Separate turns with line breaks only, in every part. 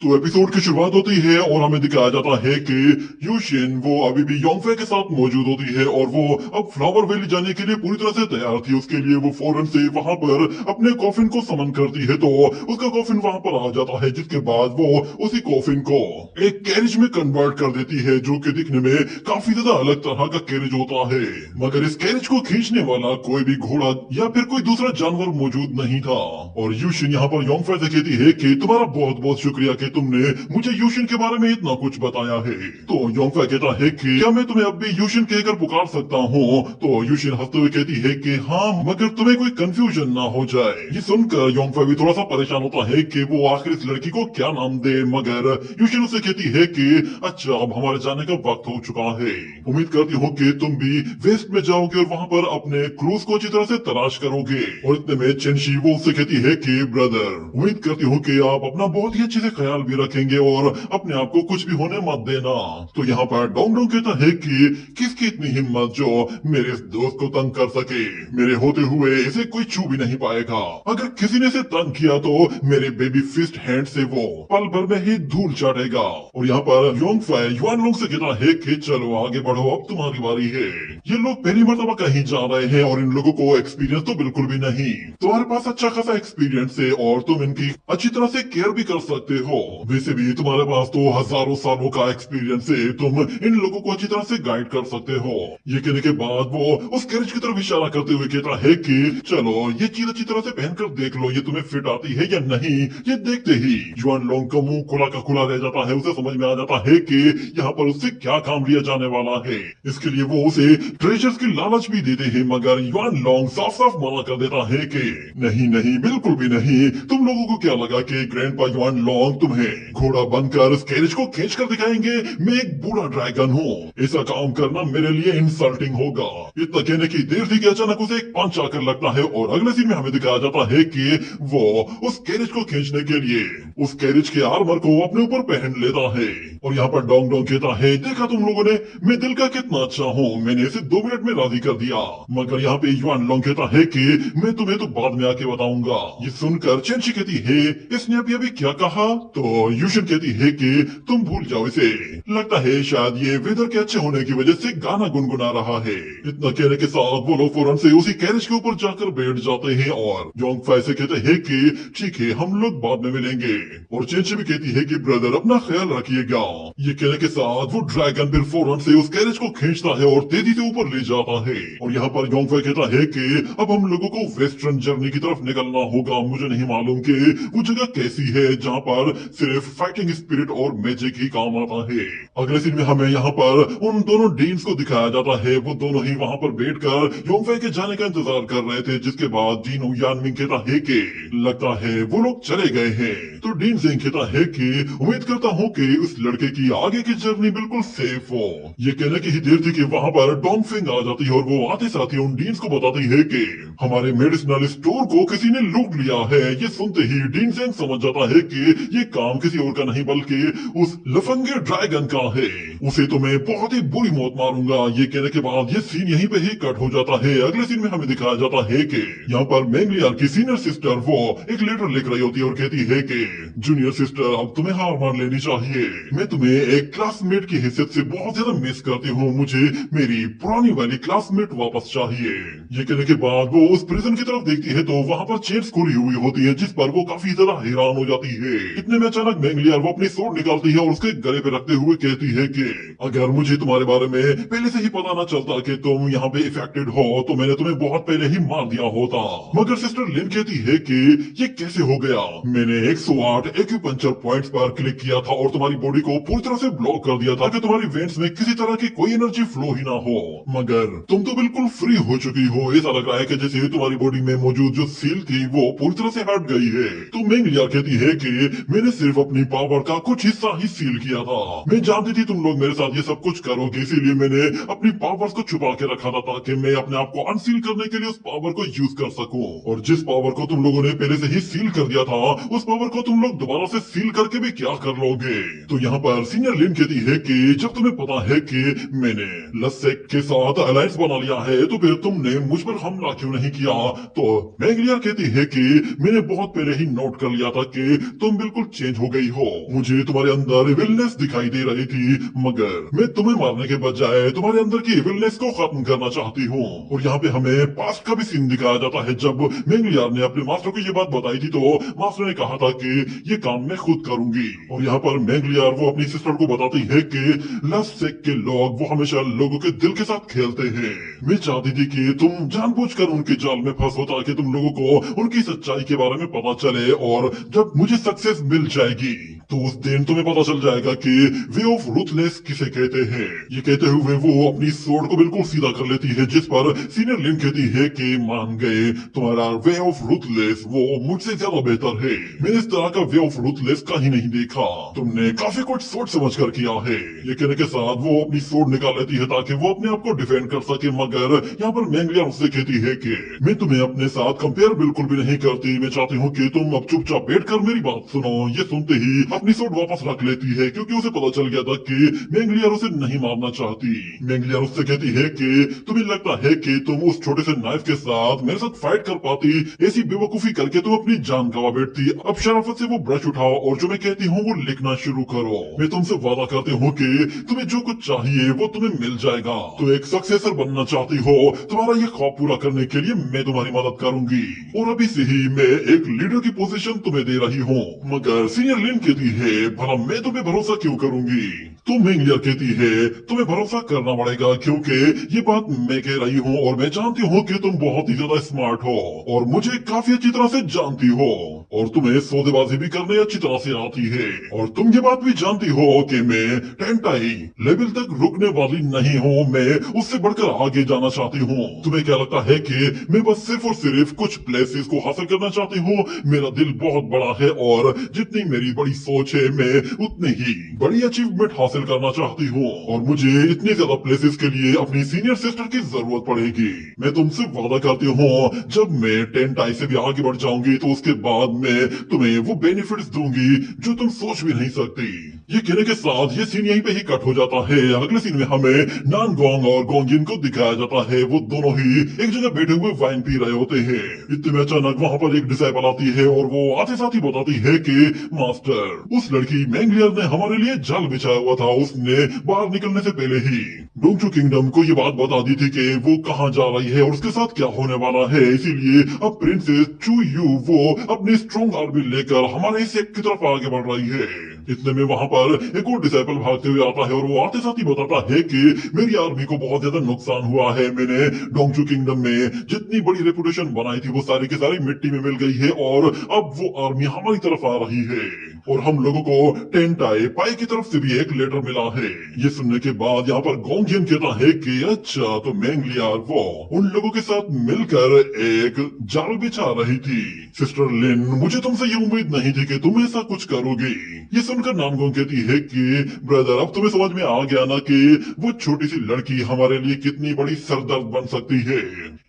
तो एपिसोड की शुरुआत होती है और हमें दिखाया जाता है कि यूशिन वो अभी भी योंगफे के साथ मौजूद होती है और वो अब फ्लावर वैली जाने के लिए पूरी तरह से तैयार थी। उसके लिए वो फौरन से वहां पर अपने कॉफिन को समन करती है, तो उसका कॉफिन वहां पर आ जाता है, जिसके बाद वो उसी कॉफिन को एक कैरेज में कन्वर्ट कर देती है, जो कि दिखने में काफी ज्यादा अलग तरह का कैरेज होता है। मगर इस कैरेज को खींचने वाला कोई भी घोड़ा या फिर कोई दूसरा जानवर मौजूद नहीं था। और यूशिन यहाँ पर योंगफे से कहती है कि तुम्हारा बहुत बहुत शुक्रिया कि तुमने मुझे यूशिन के बारे में इतना कुछ बताया है। तो योंगफे कहता है कि क्या मैं तुम्हें अब भी यूशिन कहकर पुकार सकता हूँ? तो यूशिन हंसते हुए कहती है कि हाँ, मगर तुम्हें कोई कंफ्यूजन ना हो जाए। ये सुनकर योंगफे भी थोड़ा सा परेशान होता है कि वो आखिर इस लड़की को क्या नाम दे, मगर यूशिन उसे कहती है कि अच्छा, अब हमारे जाने का वक्त हो चुका है। उम्मीद करती हूँ कि तुम भी वेस्ट में जाओगे और वहाँ पर अपने क्रूज को अच्छी तरह से तलाश करोगे। और इतने में चेंशी वो उससे कहती है कि ब्रदर, उम्मीद करती हूँ कि आप अपना बहुत ही अच्छे से ख्याल भी रखेंगे और अपने आप को कुछ भी होने मत देना। तो यहाँ पर डोंग डोंग कहता है कि किसकी इतनी हिम्मत जो मेरे इस दोस्त को तंग कर सके, मेरे होते हुए इसे कोई छू भी नहीं पाएगा। अगर किसी ने इसे तंग किया तो मेरे बेबी फिस्ट हैंड से वो पल भर में ही धूल चाटेगा। और यहाँ पर योंगफे युआन लोंग से कहता है कि चलो आगे बढ़ो, अब तुम्हारी बारी है। ये लोग पहली मर्तबा कहीं जा रहे हैं और इन लोगों को एक्सपीरियंस तो बिल्कुल भी नहीं। तुम्हारे पास अच्छा खासा एक्सपीरियंस है और तुम इनकी अच्छी तरह से केयर भी कर सकते हो। वैसे भी तुम्हारे पास तो हजारों सालों का एक्सपीरियंस है, तुम इन लोगों को अच्छी तरह से गाइड कर सकते हो। ये कहने के बाद वो उस कैरेज की तरफ इशारा करते हुए कहता है कि चलो ये चीज अच्छी तरह से पहनकर देख लो, ये तुम्हें फिट आती है या नहीं। ये देखते ही युआन लोंग का मुंह खुला का खुला रह जाता है। उसे समझ में आ जाता है कि यहाँ पर उससे क्या काम लिया जाने वाला है। इसके लिए वो उसे ट्रेजर्स की लालच भी देते हैं, मगर युआन लोंग साफ साफ मना कर देता है कि नहीं नहीं, बिल्कुल भी नहीं। तुम लोगों को क्या लगा कि ग्रैंडपा युआन लोंग तुम्हें घोड़ा बनकर इस कैरेज को खींच कर दिखाएंगे? मैं एक बूढ़ा ड्रैगन हूँ, ऐसा काम करना मेरे लिए इंसल्टिंग होगा। इतना कहने की देर थी कि अचानक उसे एक पंच आकर लगता है और अगले सीन में हमें दिखाया जाता है कि वो उस कैरेज को खींचने के लिए उस कैरेज के आर्मर को अपने ऊपर पहन लेता है। और यहाँ पर डोंग डोंग कहता है, देखा तुम लोगों ने, मैं दिल का कितना अच्छा हूँ, मैंने इसे 2 मिनट में राजी कर दिया। मगर यहाँ पे युआन लोंग कहता है कि मैं तुम्हें तो बाद में आके बताऊंगा। ये सुनकर चेंशी कहती है, इसने अभी अभी क्या कहा? तो यूशिन कहती है कि तुम भूल जाओ इसे, लगता है शायद ये वेदर के अच्छे होने की वजह से गाना गुनगुना रहा है। इतना कहने के साथ वो लोग फौरन से उसी कैरेज के ऊपर जाकर बैठ जाते हैं और योंगफे से कहते हैं कि ठीक है, हम लोग बाद में मिलेंगे। और चेंशी भी कहती है कि ब्रदर अपना ख्याल रखिएगा। ये कहने के साथ वो ड्रैगन फिर फौरन से उस कैरेज को खींचता है और तेजी से ऊपर ले जाता है। और यहाँ पर योंगफे कहता है कि अब हम लोगों को वेस्टर्न जर्नी की तरफ निकलना होगा। मुझे नहीं मालूम कि वो जगह कैसी है जहाँ पर सिर्फ फाइटिंग स्पिरिट और मैजिक ही काम आता है। अगले सीन में हमें यहाँ पर उन दोनों डीन्स को दिखाया जाता है। वो दोनों ही वहाँ पर बैठकर योंगफे के जाने का इंतजार कर रहे थे, जिसके बाद डीन यानमिंग कहता है कि लगता है वो लोग चले गए हैं। तो डीन सिंह कहता है कि उम्मीद करता हूँ कि उस लड़के की आगे की जर्नी बिल्कुल सेफ हो। ये कहने की ही देर थी कि वहाँ पर डोंगफिंग आ जाती है और वो आते साथ ही उन डीन्स को बताती है कि हमारे मेडिसिनल स्टोर को किसी ने लूट लिया है। ये सुनते ही डीन सिंह समझ जाता है कि ये काम किसी और का नहीं बल्कि उस लफंगे ड्रैगन का है। उसे तो मैं बहुत ही बुरी मौत मारूंगा। ये कहने के बाद ये सीन यहीं पे ही कट हो जाता है। अगले सीन में हमें दिखाया जाता है कि यहाँ पर मेंगलियार की सीनियर सिस्टर वो एक लेटर लिख रही होती है और कहती है कि जूनियर सिस्टर, अब तुम्हें हार मान लेनी चाहिए। मैं तुम्हें एक क्लासमेट की हैसियत से बहुत ज्यादा मिस करती हूँ। मुझे मेरी पुरानी वाली क्लासमेट वापस चाहिए। ये कहने के बाद वो उस प्रिजन की तरफ देखती है तो वहाँ पर चेन्स खुली हुई होती है, जिस पर वो काफी ज्यादा हैरान हो जाती है। इतने में अचानक मेंगलियार वो अपनी सोड निकालती है और उसके गले पे रखते हुए कहती है कि अगर मुझे तुम्हारे बारे में पहले से ही पता न चलता कि तुम यहाँ पे इफेक्टेड हो तो मैंने तुम्हें बहुत पहले ही मार दिया होता। मगर सिस्टर लिन कहती है कि ये कैसे हो गया? मैंने 108 एक्यूपंक्चर पॉइंट्स पर क्लिक किया था और तुम्हारी बॉडी को पूरी तरह से ब्लॉक कर दिया था कि तुम्हारी वेंट्स में किसी तरह की कोई एनर्जी फ्लो ही ना हो। मगर तुम तो बिल्कुल फ्री हो चुकी हो। ऐसा लग रहा है कि जैसे तुम्हारी बॉडी में मौजूद जो सील थी वो पूरी तरह से हट गई है। तो मेंगलियार कहती है कि मैंने सिर्फ अपनी पावर का कुछ हिस्सा ही सील किया था। मैं जानती थी तुम लोग मेरे साथ ये सब कुछ करोगे, इसीलिए मैंने अपनी पावर्स को छुपा के रखा था ताकि मैं अपने आप को अनसील करने के लिए उस पावर को यूज कर सकूं। और जिस पावर को तुम लोगों ने पहले से ही सील कर दिया था, उस पावर को तुम लोग दोबारा से सील करके भी क्या कर लोगे। तो यहाँ पर सीनियर लिन कहती है कि जब तुम्हें पता है कि मैंने लसेक के साथ अलायंस बना लिया है तो फिर तुमने मुझ पर हमला क्यों नहीं किया। तो मैंगलियर कहती है कि मैंने बहुत पहले ही नोट कर लिया था कि तुम बिल्कुल चेंज हो गई हो। मुझे तुम्हारे अंदर इविलनेस दिखाई दे रही थी, मगर मैं तुम्हें मारने के बजाय तुम्हारे अंदर की इविलनेस को खत्म करना चाहती हूँ। और यहाँ पे हमें पास्ट का भी सीन दिखाया जाता है। जब मैंगलियर ने अपने मास्टर को ये बात बताई थी तो मास्टर ने कहा था कि ये काम मैं खुद करूंगी। और यहाँ पर मैंगलियर वो अपनी सिस्टर को बताती है कि लसेक के लोग वो हमेशा लोगों के दिल के साथ खेलते हैं। मैं चाहती थी कि तुम जानबूझकर उनके जाल में फंसो ताकि तुम लोगों को उनकी सच्चाई के बारे में पता चले, और जब मुझे सक्सेस मिल जाएगी तो उस दिन तुम्हें पता चल जाएगा कि वे ऑफ रूथलेस किसे कहते हैं। ये कहते हुए वो अपनी सोर्ड को बिल्कुल सीधा कर लेती है, जिस पर सीनियर लिन कहती है कि मान गए, तुम्हारा वे ऑफ रूथलेस वो मुझसे ज्यादा बेहतर है। मैंने इस तरह का वे ऑफ रूथलेस कहीं नहीं देखा, तुमने काफी कुछ सोच समझ कर किया है। ये कहने के साथ वो अपनी सोर्ड निकाल लेती है ताकि वो अपने आप को डिफेंड कर सके, मगर यहाँ पर मैंगलियर उससे कहती है कि मैं तुम्हें अपने साथ कंपेयर बिल्कुल भी नहीं करती। मैं चाहती हूँ कि तुम अब चुपचाप बैठकर मेरी बात सुनो। ये सुनते ही अपनी सोर्ड वापस रख लेती है क्योंकि उसे पता चल गया था कि मैंगलियर उसे नहीं मारना चाहती। मैंगलियर उससे कहती है कि तुम्हें लगता है कि तुम उस छोटे से नाइफ के साथ मेरे साथ फाइट कर पाती, ऐसी बेवकूफी करके तुम अपनी जान गवा बैठती। अब शराफत से वो ब्रश उठाओ और जो मैं कहती हूँ वो लिखना शुरू करो। मैं तुमसे वादा करती हूँ कि तुम्हें जो कुछ चाहिए वो तुम्हें मिल जाएगा। तो एक सक्सेसर बनना चाहती हो, तुम्हारा ये ख्वाब पूरा करने के लिए मैं तुम्हारी मदद करूंगी, और अभी से ही मैं एक लीडर की पोजीशन तुम्हें दे रही हूँ। मगर सीनियर लिन कहती है भला मैं तुम्हें भरोसा क्यों करूंगी। तो मैंगलियर कहती है तुम्हें भरोसा करना पड़ेगा क्योंकि ये बात मैं कह रही हूँ और मैं जानती हूँ कि तुम बहुत ही ज्यादा स्मार्ट हो और मुझे काफी अच्छी तरह से जानती हो, और तुम्हें सौदेबाजी भी करने अच्छी तरह से आती है। और तुम ये बात भी जानती हो कि मैं टेंटाई लेवल तक रुकने वाली नहीं हूँ, मैं उससे बढ़कर आगे जाना चाहती हूँ। तुम्हें क्या लगता है कि मैं बस सिर्फ और सिर्फ कुछ प्लेसेस को हासिल करना चाहती हूँ। मेरा दिल बहुत बड़ा है और जितनी मेरी बड़ी सोच है मैं उतनी ही बड़ी अचीवमेंट हासिल करना चाहती हूँ, और मुझे इतनी ज्यादा प्लेसेस के लिए अपनी सीनियर सिस्टर की जरूरत पड़ेगी। मैं तुमसे वादा करती हूँ जब मैं टेंटाई से भी आगे बढ़ जाऊंगी तो उसके बाद मैं तुम्हें वो बेनिफिट्स दूंगी जो तुम सोच भी नहीं सकती। ये कहने के साथ ये सीन यहीं पे ही कट हो जाता है। अगले सीन में हमें नानगोंग और गोंगिन को दिखाया जाता है। वो दोनों ही एक जगह बैठे हुए वाइन पी रहे होते हैं। इतने में अचानक वहाँ पर एक डिसाइपल आती है और वो आते साथ ही बताती है कि मास्टर, उस लड़की मैंगलियर ने हमारे लिए जाल बिछाया हुआ था। उसने बाहर निकलने से पहले ही डोंगचू किंगडम को ये बात बता दी थी कि वो कहाँ जा रही है और उसके साथ क्या होने वाला है। इसीलिए अब प्रिंसेस चू यू वो अपनी स्ट्रॉन्ग आर्मी लेकर हमारे सेक्ट की तरफ आगे बढ़ रही है। इतने में वहाँ पर एक और डिसाइपल भागते हुए आता है और वो आते साथ ही बताता है कि मेरी आर्मी को बहुत ज्यादा नुकसान हुआ है। मैंने डोंगचू किंगडम में जितनी बड़ी रेपुटेशन बनाई थी वो सारी की सारी मिट्टी में मिल गई है और अब वो आर्मी हमारी तरफ आ रही है और हम लोगों को टेंटाई पाई की तरफ से भी एक लेटर मिला है। ये सुनने के बाद यहाँ पर गोंगियन कहता है कि अच्छा तो मैंगलियर वो उन लोगों के साथ मिलकर एक जाल बिछा रही थी। सिस्टर लिन, मुझे तुमसे ये उम्मीद नहीं थी कि तुम ऐसा कुछ करोगे। ये सुनकर नानगोंग कहती है कि ब्रदर अब तुम्हें समझ में आ गया ना कि वो छोटी सी लड़की हमारे लिए कितनी बड़ी सरदर्द बन सकती है।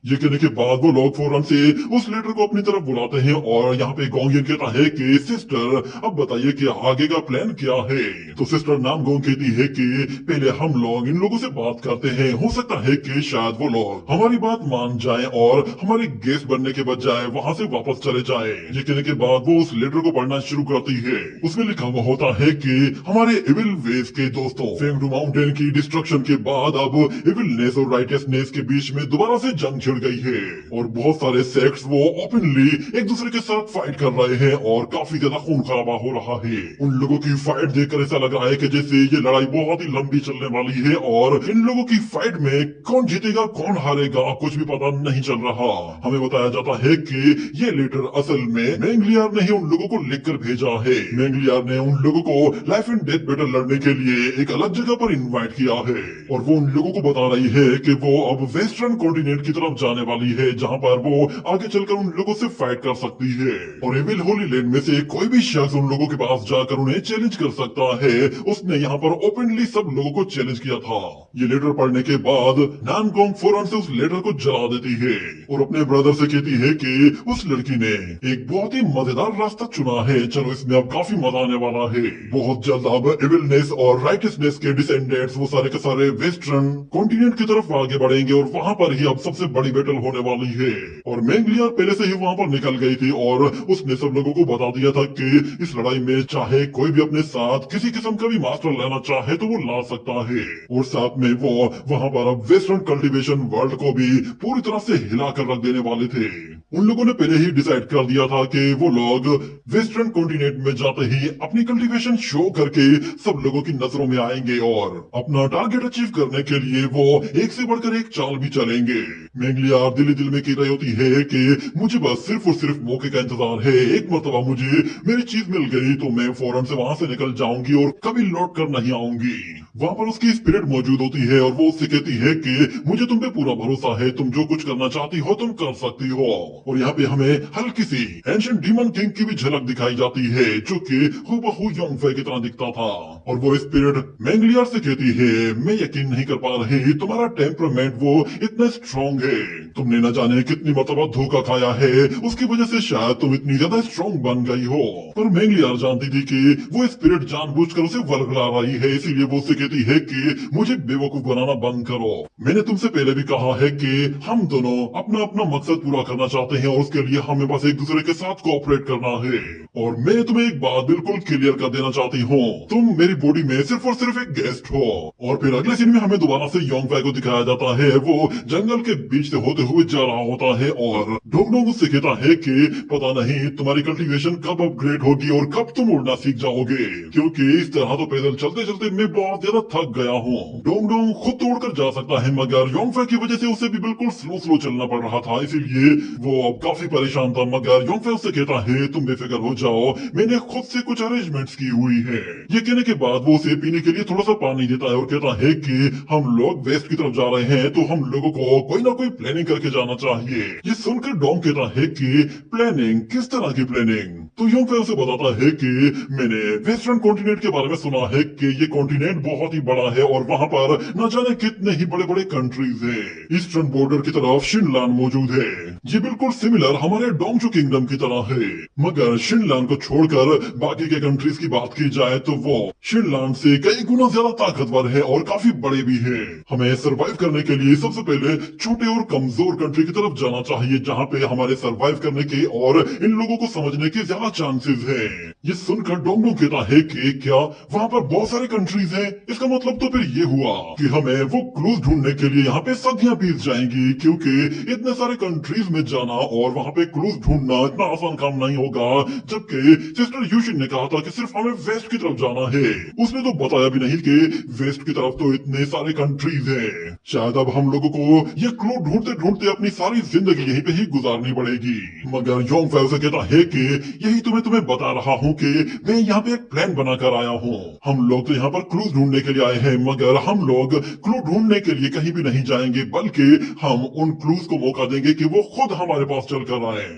ये कहने के बाद वो लोग फौरन से उस लेटर को अपनी तरफ बुलाते हैं और यहाँ पे गोंगियन कहता है कि सिस्टर अब बताइए कि आगे का प्लान क्या है। तो सिस्टर नानगोंग कहती है कि पहले हम लोग इन लोगों से बात करते हैं, हो सकता है कि शायद वो लोग हमारी बात मान जाएं और हमारे गेस्ट बनने के बजाय वहाँ से वापस चले जाएं। ये कहने के बाद वो उस लेटर को पढ़ना शुरू करती है। उसमें लिखा हुआ होता है कि हमारे इविल वेज के दोस्तों फेंगडू माउंटेन की डिस्ट्रक्शन के बाद अब इविलनेस और राइटियसनेस के बीच में दोबारा से जंग छिड़ गई है और बहुत सारे सेक्ट्स वो ओपनली एक दूसरे के साथ फाइट कर रहे हैं और काफी ज्यादा खून खराबा हो रहा है। उन लोगों की फाइट देखकर ऐसा लग रहा है कि जैसे ये लड़ाई बहुत ही लंबी चलने वाली है और इन लोगों की फाइट में कौन जीतेगा कौन हारेगा कुछ भी पता नहीं चल रहा। हमें बताया जाता है कि ये लेटर असल में मैंगलियर ने ही उन लोगों को लिखकर भेजा है। मैंगलियर ने उन लोगों को लाइफ एंड डेथ बैटल लड़ने के लिए एक अलग जगह पर इनवाइट किया है और वो उन लोगों को बता रही है कि वो अब वेस्टर्न कॉन्टिनेंट की तरफ जाने वाली है, जहाँ पर वो आगे चलकर उन लोगों से फाइट कर सकती है और एविल होली लैंड में से कोई भी शख्स उन लोगों के पास जाकर उन्हें चैलेंज कर सकता है। उसने यहाँ पर ओपनली सब लोगों को चैलेंज किया था। ये लेटर पढ़ने के बाद नानगोंग फौरन से उस लेटर को जला देती है और अपने ब्रदर से कहती है कि उस लड़की ने एक बहुत ही मजेदार रास्ता चुना है, चलो इसमें अब काफी मजा आने वाला है। बहुत जल्द अब एविलनेस और राइटियसनेस के डिसेंडेंट्स वो सारे के सारे वेस्टर्न कॉन्टिनेंट की तरफ आगे बढ़ेंगे और वहां पर ही अब सबसे बड़ी बैटल होने वाली है। और मेंगलियर पहले से ही वहां पर निकल गई थी और उसने सब लोगों को बता दिया था कि इस लड़ाई में चाहे कोई भी अपने साथ किसी किस्म का भी मास्टर लेना चाहे तो वो ला सकता है। और साथ में वो वहां पर अब वेस्टर्न कल्टीवेशन वर्ल्ड को भी पूरी तरह से हिला कर रख देने वाले थे। उन लोगों ने पहले ही डिसाइड कर दिया था कि वो लोग वेस्टर्न कॉन्टिनेंट में जाते ही अपनी कल्टीवेशन शो करके सब लोगों की नजरों में आएंगे और अपना टारगेट अचीव करने के लिए वो एक से बढ़कर एक चाल भी चलेंगे। मेंगलियर दिल दिल में कह रही होती है कि मुझे बस सिर्फ और सिर्फ मौके का इंतजार है, एक मर्तबा मुझे मेरी चीज मिल गई तो मैं फौरन से वहां से निकल जाऊंगी और कभी लौट कर नहीं आऊंगी। वहां पर उसकी स्पिरिट मौजूद होती है और वो उससे कहती है कि मुझे तुम पे पूरा भरोसा है, तुम जो कुछ करना चाहती हो तुम कर सकती हो। और यहाँ पे हमें हल्की सी एंशिएंट डीमन किंग की भी झलक दिखाई जाती है जो कि हूबहू योंगफे की तरह दिखता था। और वो स्पिरिट मेंगलियर से कहती है मैं यकीन नहीं कर पा रही, तुम्हारा टेम्परामेंट वो इतना स्ट्रॉन्ग है, तुमने न जाने कितनी मरतबा धोखा खाया है, उसकी वजह से शायद तुम इतनी ज्यादा स्ट्रॉन्ग बन गई हो। पर मेंगलियर जानती थी कि वो स्पिरिट जानबूझकर उसे वरगला रही है, इसीलिए वो उससे कहती है कि मुझे बेवकूफ बनाना बंद करो। मैंने तुमसे पहले भी कहा है कि हम दोनों अपना अपना मकसद पूरा करना चाहते हैं और उसके लिए हमें बस एक दूसरे के साथ कोऑपरेट करना है। और मैं तुम्हें एक बात बिल्कुल क्लियर कर देना चाहती हूँ, तुम मेरी बॉडी में सिर्फ और सिर्फ एक गेस्ट हो। और फिर अगले सीन में हमें दोबारा से योंगफे को दिखाया जाता है, वो जंगल के बीच से होते हुए जा रहा होता है और डोगडोंग उससे कहता है कि पता नहीं तुम्हारी कल्टीवेशन कब अपग्रेड होगी और कब तुम उड़ना सीख जाओगे, क्योंकि इस तरह तो पैदल चलते चलते मैं बहुत ज्यादा थक गया हूँ। डोगडोंग खुद तो उड़कर जा सकता है मगर योंगफे की वजह से उसे भी बिल्कुल स्लो स्लो चलना पड़ रहा था, इसीलिए वो अब काफी परेशान था। मगर योंगफे उससे कहता है तुम बेफिक्र हो जाओ, मैंने खुद से कुछ अरेंजमेंट्स की हुई है। ये कहने के बाद वो उसे पीने के लिए थोड़ा सा पानी देता है और कहता है कि हम लोग वेस्ट की तरफ जा रहे हैं तो हम लोगों को कोई ना कोई प्लानिंग करके जाना चाहिए। ये सुनकर डोंग कहता है कि प्लानिंग, किस तरह की प्लानिंग? तो योंगफे उसे बताता है कि मैंने वेस्टर्न कॉन्टिनेंट के बारे में सुना है कि ये कॉन्टिनेंट बहुत ही बड़ा है और वहाँ पर न जाने कितने ही बड़े बड़े कंट्रीज हैं। ईस्टर्न बॉर्डर की तरफ शिनलान मौजूद है, ये बिल्कुल सिमिलर हमारे डोंगचू किंगडम की तरह है, मगर शिनलान को छोड़कर बाकी के कंट्रीज की बात की जाए तो वो शिनलान से कई गुना ज्यादा ताकतवर है और काफी बड़े भी है। हमें सरवाइव करने के लिए सबसे पहले छोटे और कमजोर कंट्री की तरफ जाना चाहिए, जहाँ पे हमारे सरवाइव करने के और इन लोगों को समझने के ज्यादा चांसेस है। ये सुनकर डोंगडोंग कहता है कि क्या वहाँ पर बहुत सारे कंट्रीज हैं? इसका मतलब तो फिर ये हुआ कि हमें वो क्लूज ढूंढने के लिए यहाँ पे सदियां बीत जाएंगी, क्योंकि इतने सारे कंट्रीज में जाना और वहाँ पे क्लूज ढूंढना इतना आसान काम नहीं होगा। जबकि सिस्टर यूशिन ने कहा था कि सिर्फ हमें वेस्ट की तरफ जाना है, उसने तो बताया भी नहीं कि वेस्ट की तरफ तो इतने सारे कंट्रीज हैं। शायद अब हम लोगों को ये क्लू ढूंढते ढूंढते अपनी सारी जिंदगी यहीं पे ही गुजारनी पड़ेगी। मगर योंगफे से कहता है कि यही तुम्हें बता रहा हूँ कि मैं यहाँ पे एक प्लान बनाकर आया हूँ। हम लोग तो यहाँ पर क्लूज ढूंढने के लिए आए हैं, मगर हम लोग क्लू ढूंढने के लिए कहीं भी नहीं जाएंगे, बल्कि हम उन क्लूज को मौका देंगे कि वो खुद हमारे पास चल कर आए।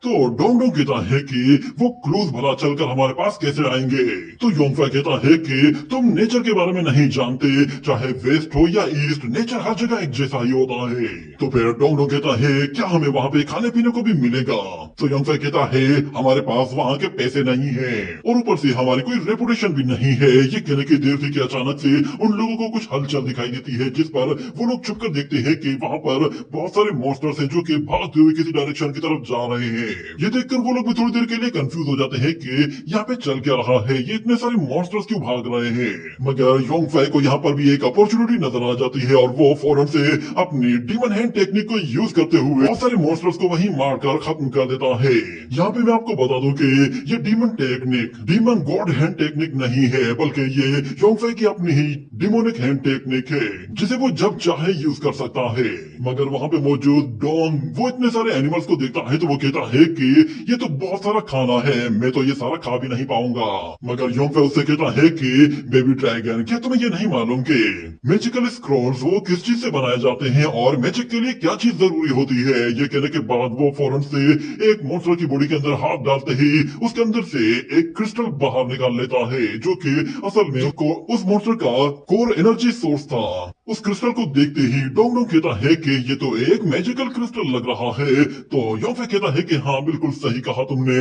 तो डोंगडोंग कहता है कि वो क्लूज भला चलकर हमारे पास कैसे आएंगे? तो योंगफे कहता है कि तुम नेचर के बारे में नहीं जानते, चाहे वेस्ट हो या ईस्ट, नेचर हर जगह एक जैसा ही होता है। तो फिर डोंगडोंग कहता है क्या हमें वहाँ पे खाने पीने को भी मिलेगा? तो योंगफे कहता है हमारे पास वहाँ के पैसे नहीं है और ऊपर से हमारी कोई रेपुटेशन भी नहीं है। ये कहने की देर थी कि अचानक से उन लोगों को कुछ हलचल दिखाई देती है, जिस पर वो लोग छुपकर देखते हैं कि वहाँ पर बहुत सारे मॉन्स्टर्स हैं जो कि भागते हुए किसी डायरेक्शन की तरफ जा रहे हैं। ये देखकर वो लोग भी थोड़ी देर के लिए कंफ्यूज हो जाते हैं कि यहाँ पे चल क्या रहा है, ये इतने सारे मॉन्स्टर्स क्यों भाग रहे हैं। मगर योंगफे को यहाँ पर भी एक अपॉर्चुनिटी नजर आ जाती है और वो फौरन से अपनी डीमन हैंड टेक्निक को यूज करते हुए बहुत सारे मॉन्स्टर्स को वहीं मारकर खत्म कर देता है। यहाँ पे मैं आपको बता दूं कि ये demon technique demon God hand technique नहीं है, बल्कि ये योंगफे की अपनी ही डिमोनिक हैंड टेक्निक है, जिसे वो जब चाहे यूज कर सकता है। मगर वहाँ पे मौजूद डोंग वो इतने सारे एनिमल्स को देखता है तो वो कहता है कि ये तो बहुत सारा खाना है, मैं तो ये सारा खा भी नहीं पाऊंगा। मगर योंगफे उससे कहता है कि बेबी ड्रैगन, क्या तुम्हें ये नहीं मालूम कि मैजिकल स्क्रॉल्स वो किस चीज से बनाए जाते हैं और मैजिक के लिए क्या चीज जरूरी होती है। ये कहने के बाद वो फौरन से एक मॉन्स्टर की बॉडी के अंदर हाथ डालते ही उसके अंदर से एक क्रिस्टल बाहर निकाल लेता है, जो कि असल में उस मॉन्स्टर का कोर एनर्जी सोर्स था। उस क्रिस्टल को देखते ही डोंगडोंग कहता है कि ये तो एक मैजिकल क्रिस्टल लग रहा है। तो योंगफे कहता है कि हाँ, बिल्कुल सही कहा तुमने,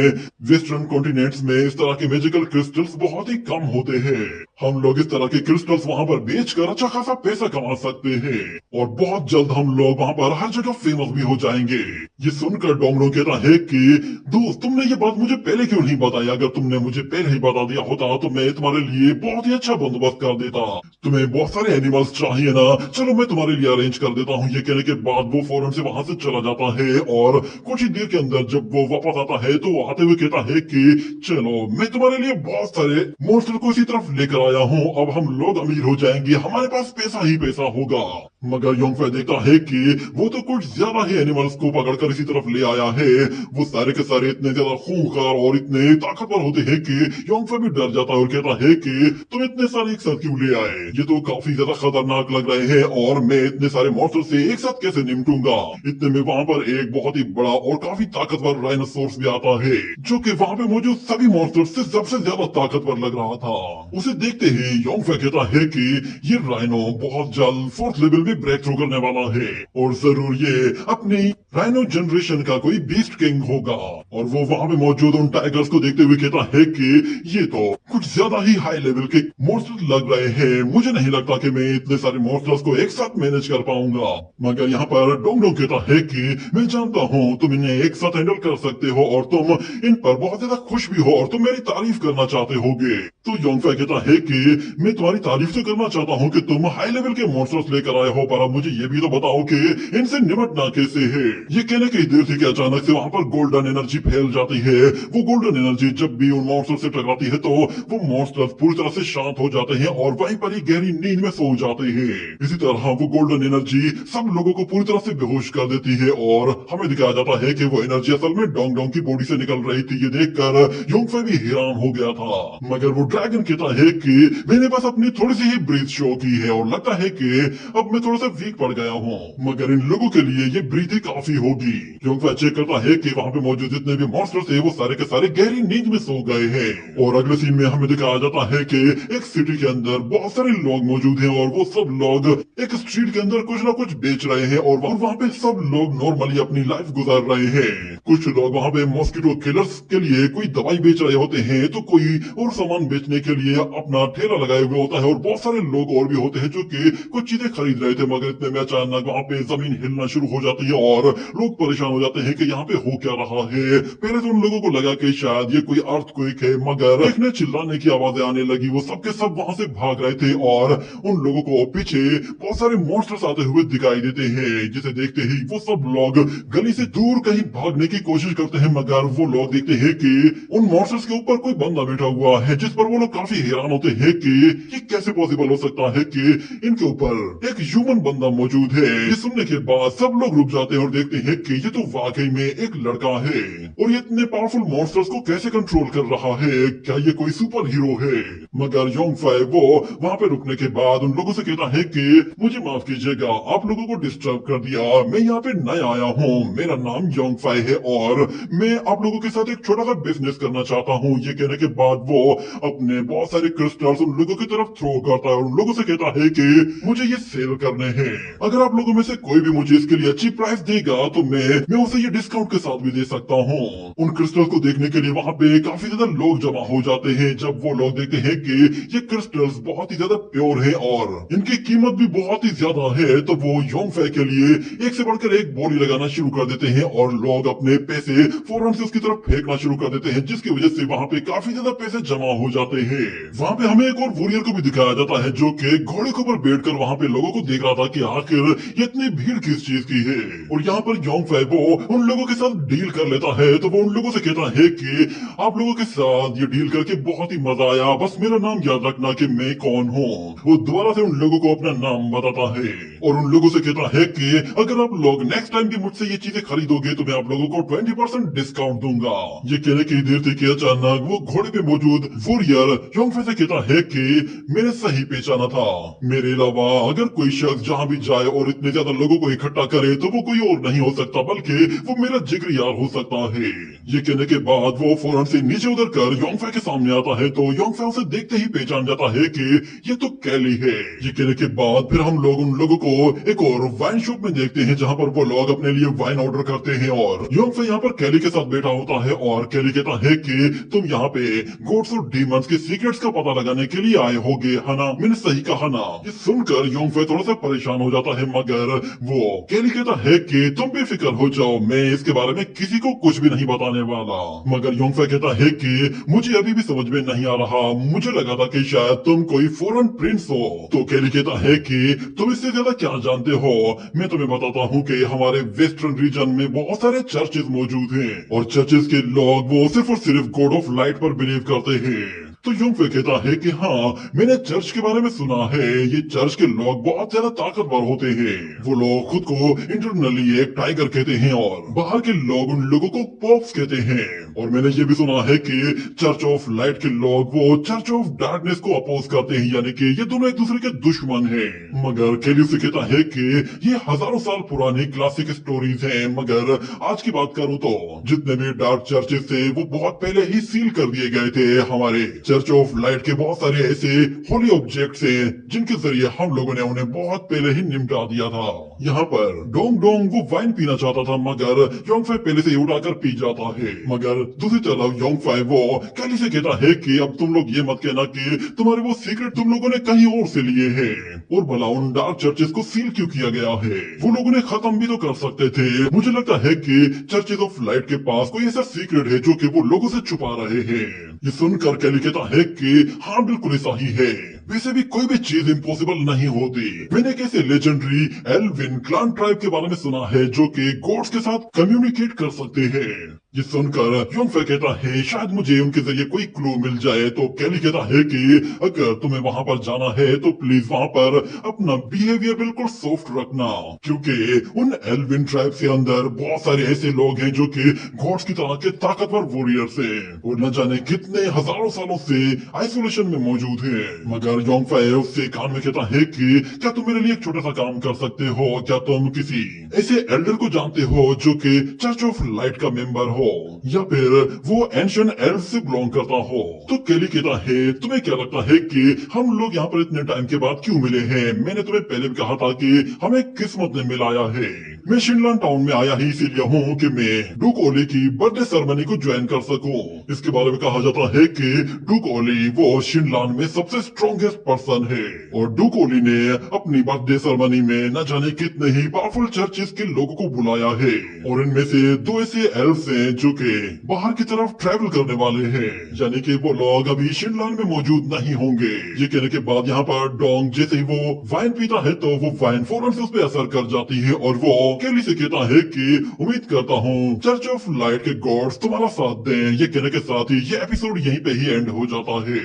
वेस्टर्न कॉन्टिनेंट्स में इस तरह के मैजिकल क्रिस्टल्स बहुत ही कम होते हैं। हम लोग इस तरह के क्रिस्टल्स वहाँ पर बेचकर अच्छा खासा पैसा कमा सकते हैं और बहुत जल्द हम लोग वहाँ पर हर जगह फेमस भी हो जाएंगे। ये सुनकर डोंगडोंग कहता है कि दोस्त, तुमने ये बात मुझे पहले क्यों नहीं बताई? अगर तुमने मुझे पहले ही बता दिया होता तो मैं तुम्हारे लिए बहुत ही अच्छा बंदोबस्त कर देता। तुम्हें बहुत सारे एनिमल्स चाहिए ना, चलो मैं तुम्हारे लिए अरेंज कर देता हूँ। ये कहने के बाद वो फौरन से वहां से चला जाता है और कुछ ही देर के अंदर जब वो वापस आता है तो वो आते हुए कहता है कि चलो, मैं तुम्हारे लिए बहुत सारे मॉन्स्टर को इसी तरफ लेकर आया हूँ, अब हम लोग अमीर हो जाएंगे, हमारे पास पैसा ही पैसा होगा। मगर योंगफे देखता है कि वो तो कुछ ज्यादा ही एनिमल्स को पकड़कर इसी तरफ ले आया है। वो सारे के सारे इतने ज्यादा खूंखार और इतने ताकतवर होते हैं कि योंगफे भी डर जाता है और कहता है कि तुम इतने सारे एक साथ क्यों ले आए? ये तो काफी ज्यादा खतरनाक लग रहे हैं और मैं इतने सारे मॉन्स्टर से एक साथ कैसे निपटूंगा? इतने में वहाँ पर एक बहुत ही बड़ा और काफी ताकतवर राइनोसोरस भी आता है, जो कि वहाँ पे मौजूद सभी मॉन्स्टर से सबसे ज्यादा ताकतवर लग रहा था। उसे देखते ही योंगफे कहता है कि ये राइनो बहुत जल्द 4th लेवल में ब्रेक थ्रू करने वाला है और जरूर ये अपनी राइनो जनरेशन का कोई बीस्ट किंग होगा। और वो वहाँ पे मौजूद उन टाइगर्स को देखते हुए कहता है कि ये तो कुछ ज्यादा ही हाई लेवल के मॉन्स्टर लग रहे हैं, मुझे नहीं लगता कि मैं इतने सारे मॉन्स्टर्स को एक साथ मैनेज कर पाऊंगा। मगर यहाँ पर डोंगडोंग कहता है कि मैं जानता हूँ तुम इन्हें एक साथ हैंडल कर सकते हो और तुम इन पर बहुत ज्यादा खुश भी हो और तुम मेरी तारीफ करना चाहते होगे। तो योंगफे कहता है कि मैं तुम्हारी तारीफ तो करना चाहता हूँ कि तुम हाई लेवल के मॉन्स्टर्स लेकर आए हो, पर अब मुझे ये भी तो बताओ कि इनसे निपटना कैसे है। ये कहने की देर थी कि अचानक से वहाँ पर गोल्डन एनर्जी फैल जाती है। वो गोल्डन एनर्जी जब भी उन मॉन्स्टर से टकराती है तो वो मॉन्स्टर्स पूरी तरह से शांत हो जाते हैं और वहीं पर ही गहरी नींद में सो जाते हैं। इसी तरह वो गोल्डन एनर्जी सब लोगों को पूरी तरह से बेहोश कर देती है और हमें दिखाया जाता है कि वो एनर्जी असल में डोंगडोंग की बॉडी से निकल रही थी। ये देखकर योंगफे भी हैरान हो गया था। मगर वो ड्रैगन कहता है कि मैंने बस अपनी थोड़ी सी ही ब्रीथ शो की है और लगता है कि अब मैं थोड़ा सा वीक पड़ गया हूँ, मगर इन लोगों के लिए ये ब्रीथ ही काफी होगी। योंगफे चेक करता है कि वहाँ पे मौजूद जितने भी मॉन्स्टर थे वो सारे के सारे गहरी नींद में सो गए हैं। और अगले सीन में हमें दिखाया जाता है कि एक सिटी के अंदर बहुत सारे लोग मौजूद हैं और वो सब लोग एक स्ट्रीट के अंदर कुछ ना कुछ बेच रहे हैं और वहाँ पे सब लोग नॉर्मली अपनी लाइफ गुजार रहे हैं। कुछ लोग वहाँ पे मॉस्किटो किलर्स के लिए कोई दवाई बेच रहे होते हैं तो कोई और सामान बेचने के लिए अपना ठेला लगाए हुए होता है और बहुत सारे लोग और भी होते हैं जो कि कुछ चीजें खरीद रहे थे। मगर इतने में अचानक वहाँ पे जमीन हिलना शुरू हो जाती है और लोग परेशान हो जाते हैं कि यहाँ पे हो क्या रहा है। पहले तो उन लोगों को लगा कि शायद ये कोई अर्थक्वेक है, मगर देखने चिल्लाने की आवाजें आने लगी। वो सबके सब वहाँ से भाग रहे थे और उन लोगों को पीछे बहुत सारे मॉन्स्टर्स आते हुए दिखाई देते हैं, जिसे देखते ही वो सब लोग गली से दूर कहीं भागने की कोशिश करते हैं। मगर वो लोग देखते हैं कि उन मॉन्स्टर्स के ऊपर कोई बंदा बैठा हुआ है, जिस पर वो लोग काफी हैरान होते हैं कि ये कैसे पॉसिबल हो सकता है कि इनके ऊपर एक ह्यूमन बंदा मौजूद है। ये सुनने के बाद सब लोग रुक जाते हैं और देखते हैं कि ये तो वाकई में एक लड़का है और ये इतने पावरफुल मॉन्स्टर्स को कैसे कंट्रोल कर रहा है, क्या ये कोई सुपर हीरो है। मगर योंगफे वो वहाँ पे रुकने के बाद उन लोगों से कहता है कि मुझे माफ कीजिएगा, आप लोगों को डिस्टर्ब कर दिया, मैं यहाँ पे नया आया हूँ, मेरा नाम योंगफे है और मैं आप लोगों के साथ एक छोटा सा बिजनेस करना चाहता हूँ। ये कहने के बाद वो अपने बहुत सारे क्रिस्टल्स उन लोगों की तरफ थ्रो करता है और उन लोगों से कहता है कि मुझे ये सेल करने हैं, अगर आप लोगों में से कोई भी मुझे इसके लिए अच्छी प्राइस देगा तो मैं उसे ये डिस्काउंट के साथ भी दे सकता हूँ। उन क्रिस्टल को देखने के लिए वहाँ पे काफी ज्यादा लोग जमा हो जाते हैं। जब वो लोग देखते हैं कि ये क्रिस्टल्स बहुत ही ज्यादा प्योर है और इनकी कीमत भी बहुत ही ज्यादा है, तो वो योंगफे के लिए एक से बढ़कर एक बोली लगाना शुरू कर देते हैं और लोग अपने पैसे फौरन से उसकी तरफ फेंकना शुरू कर देते हैं, जिसकी वजह से वहाँ पे काफी ज्यादा पैसे जमा हो जाते हैं। वहाँ पे हमें एक और वॉरियर को भी दिखाया जाता है जो कि घोड़े के ऊपर बैठकर वहाँ पे लोगों को देख रहा था कि आखिर ये इतनी भीड़ किस चीज की है। और यहाँ पर योंगफे वो उन लोगों के साथ डील कर लेता है, तो वो उन लोगों से कहता है कि आप लोगों के साथ ये डील करके बहुत ही मजा आया, बस मेरा नाम याद रखना कि मैं कौन हूँ। वो दोबारा से उन लोगों को अपना नाम बताता है और उन लोगों से कहता है कि अगर आप लोग नेक्स्ट टाइम भी मुझसे ये चीजें खरीदोगे तो मैं आप लोगों को 20% डिस्काउंट दूंगा। ये कहने की देर थी कि अचानक वो घोड़े पे मौजूद वॉरियर योंगफे से कहता है कि मैंने सही पहचाना था। मेरे अलावा अगर कोई शख्स जहाँ भी जाए और इतने ज्यादा लोगों को इकट्ठा करे तो वो कोई और नहीं हो सकता बल्कि वो मेरा जिगरी यार हो सकता है। ये कहने के बाद वो फौरन से नीचे उतर कर योंगफे के सामने आता है तो योंगफे उसे देखते ही पहचान जाता है कि ये तो कैली है। ये कहने के बाद फिर हम लोग उन लोगों को एक और वाइन शॉप में देखते हैं जहाँ पर वो लोग अपने लिए वाइन ऑर्डर करते हैं और योंगफे यहाँ पर कैली के साथ बैठा होता है और कैली कहता है कि तुम यहाँ पे गोड्स और डीमंस के सीक्रेट्स का पता लगाने के लिए आए होगे है ना? मैंने सही कहा ना? ये सुनकर योंगफे थोड़ा सा परेशान हो जाता है मगर वो कैली कहता है कि तुम बेफिक्र हो जाओ, मैं इसके बारे में किसी को कुछ भी नहीं बताने वाला। मगर योंगफे कहता है कि मुझे अभी भी समझ में नहीं आ रहा, मुझे लगा था कि शायद तुम कोई फॉरेन प्रिंस हो। तो कैली कहता है कि तुम इससे ज्यादा क्या जानते हो? मैं तुम्हें बताता हूँ कि हमारे वेस्टर्न रीजन में बहुत सारे चर्चेज मौजूद हैं और चर्चेज के लोग वो सिर्फ और सिर्फ गॉड ऑफ लाइट पर बिलीव करते हैं। तो योंगफे कहता है कि हाँ, मैंने चर्च के बारे में सुना है, ये चर्च के लोग बहुत ज्यादा ताकतवर होते हैं। वो लोग खुद को इंटरनली एक टाइगर कहते हैं और बाहर के लोग उन लोगों को पॉप्स कहते हैं। और मैंने ये भी सुना है कि चर्च ऑफ लाइट के लोग वो चर्च ऑफ डार्कनेस को अपोज करते हैं, यानी कि ये दोनों एक दूसरे के दुश्मन हैं। मगर कैली से कहता है कि ये हजारों साल पुरानी क्लासिक स्टोरीज हैं, मगर आज की बात करूं तो जितने भी डार्क चर्चेस थे वो बहुत पहले ही सील कर दिए गए थे। हमारे चर्च ऑफ लाइट के बहुत सारे ऐसे होली ऑब्जेक्ट्स हैं जिनके जरिए हम लोगों ने उन्हें बहुत पहले ही निपटा दिया था। यहाँ पर डोंग डोंग वो वाइन पीना चाहता था मगर योंगफे पहले से ही उठाकर पी जाता है। मगर दूसरी तरफ योंगफे वो कैली से कहता है कि अब तुम लोग ये मत कहना कि तुम्हारे वो सीक्रेट तुम लोगों ने कहीं और से लिए हैं, और भला उन डार्क चर्चेस को सील क्यों किया गया है? वो लोगों ने खत्म भी तो कर सकते थे। मुझे लगता है कि चर्चेस ऑफ लाइट के पास कोई ऐसा सीक्रेट है जो कि वो लोगों से छुपा रहे हैं। ये सुनकर कैली कहता है कि हाँ बिल्कुल ऐसा ही है, वैसे भी कोई भी चीज इम्पॉसिबल नहीं होती। मैंने कैसे लेजेंडरी एल्विन क्लान ट्राइब के बारे में सुना है जो कि गॉड्स के साथ कम्युनिकेट कर सकते हैं। ये सुनकर योंगफे कहता है शायद मुझे उनके जरिए कोई क्लू मिल जाए। तो कैली कहता है कि अगर तुम्हें वहां पर जाना है तो प्लीज वहां पर अपना बिहेवियर बिल्कुल सॉफ्ट रखना, क्योंकि उन एल्विन ट्राइब से अंदर बहुत सारे ऐसे लोग हैं जो कि गॉड्स की तरह के ताकतवर वॉरियर्स हैं और न जाने कितने हजारों सालों से आइसोलेशन में मौजूद हैं। मगर योंगफे उससे कान में कहता है कि क्या तुम मेरे लिए एक छोटा सा काम कर सकते हो? क्या तुम किसी ऐसे एल्डर को जानते हो जो कि चर्च ऑफ लाइट का मेंबर हो या फिर वो एंशिएंट एल्फ से बिलोंग करता हो? तो कैली कहता है तुम्हें क्या लगता है कि हम लोग यहाँ पर इतने टाइम के बाद क्यों मिले हैं? मैंने तुम्हें पहले भी कहा था कि हमें किस्मत ने मिलाया है। मैं शिनलैंड टाउन में आया ही इसीलिए हूँ कि मैं डूक ओली की बर्थडे सेरेमनी को ज्वाइन कर सकूं। इसके बारे में कहा जाता है कि डूक ओली वो शिनलैंड में सबसे स्ट्रॉन्गेस्ट पर्सन है और डूक ओली ने अपनी बर्थडे सेरेमनी में न जाने कितने ही पावरफुल चर्चेस के लोगों को बुलाया है और इनमें से दो ऐसे एल्फ्स हैं जो कि बाहर की तरफ ट्रैवल करने वाले हैं, यानी कि वो लोग अभी शिनलैंड में मौजूद नहीं होंगे। ये कहने के बाद यहाँ पर डोंग जैसे ही वो वाइन पीता है तो वो वाइन फौरन से उस पर असर कर जाती है और वो कैली से कहता है कि उम्मीद करता हूँ चर्च ऑफ लाइट के गॉड्स तुम्हारा साथ दें। ये कहने के साथ ही ये एपिसोड यहीं पे ही एंड हो जाता है।